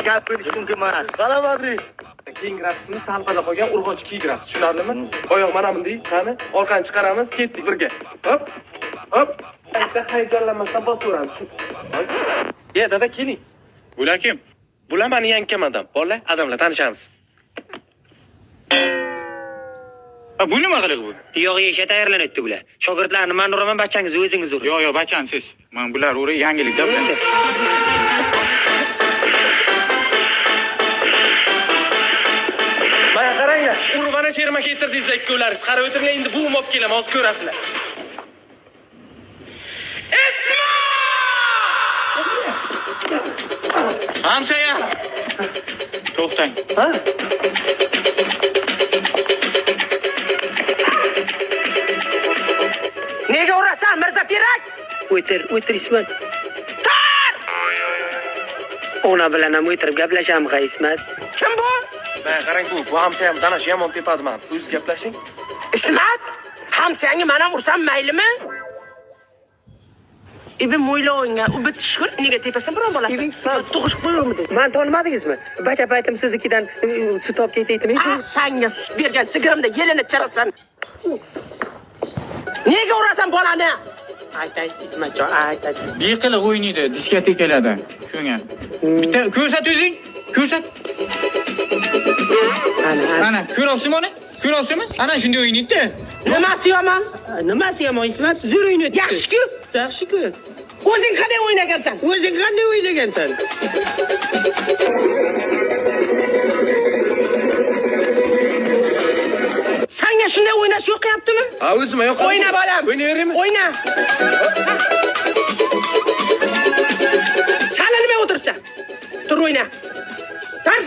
Gap bo'lish mumkin emas. Qala Madrid. Keyin gratisimiz talpada qolgan urg'ochi kiy gratis. Tushunarlimi? Oyoq mana bunday, qani, orqani chiqaramiz, ketdik birga. Hop. Hop. Bitta hayajonlanmasdan bosaveramiz. Ye, dada keling. Bular kim? Bular meni yangi komandam. Borlar, adamlar tanishamiz. Bu nima qiliq bu? Yog'iga isha tayyorlanyapti bular. Shogirdlarni men uraman, bachangizni o'zingiz uring. Yo'q, bacham siz. Men bular o'ri yangilikda bular. Mana qaranglar, urvani cherma keltirdingiz ikkovlaringiz. Qarab o'tiringlar, endi buvim olib kelaman, hozir ko'rasizlar. Hamshaya. To'xtang. Ha? Nega urasan, Mirza Terak? O'tir Ismat. Tar! Ona bilan ham o'tirib gaplashamiz, Ismat. Kim bu? Mana qarang, bu hamshayamiz ana shu yomon tepadiman. O'zingiz gaplashing. Ismat? Hamsangi men ham ursam maylimi? İbi mo'ylovingga u bitti shukur, nega tepasan biron bolasi? Men tug'ish qo'yurmidi? Men tonimadingizmi? Bacha paytim siznikidan sut olib ketaytdingiz. Sanga sut bergan sigirimda yelini chirasan. Nega urasan bolani? Aytay, Ismatjon, aytay. Yiqilib o'ynaydi diskotekalarda. Shunga. Bitta ko'rsat o'zing. Ko'rsat. Ana, ko'ryapsizmi uni? Ko'ryapsizmi? Ana shunday o'ynaydi-da. Nimasi yomon? Nimasi yomon, Ismat? Zo'r o'ynaydi. Yaxshi-ku. Yaxshi-ku. O'zing qanday o'ynagansan? O'zing qanday o'ynagansan? Senga shunday o'ynash yo'qyaptimi? Ha, o'zim yo'q. O'yna bolam. O'ynayveraymi? O'yna. Sana nima o'tiribsan? Tur o'yna. Tur.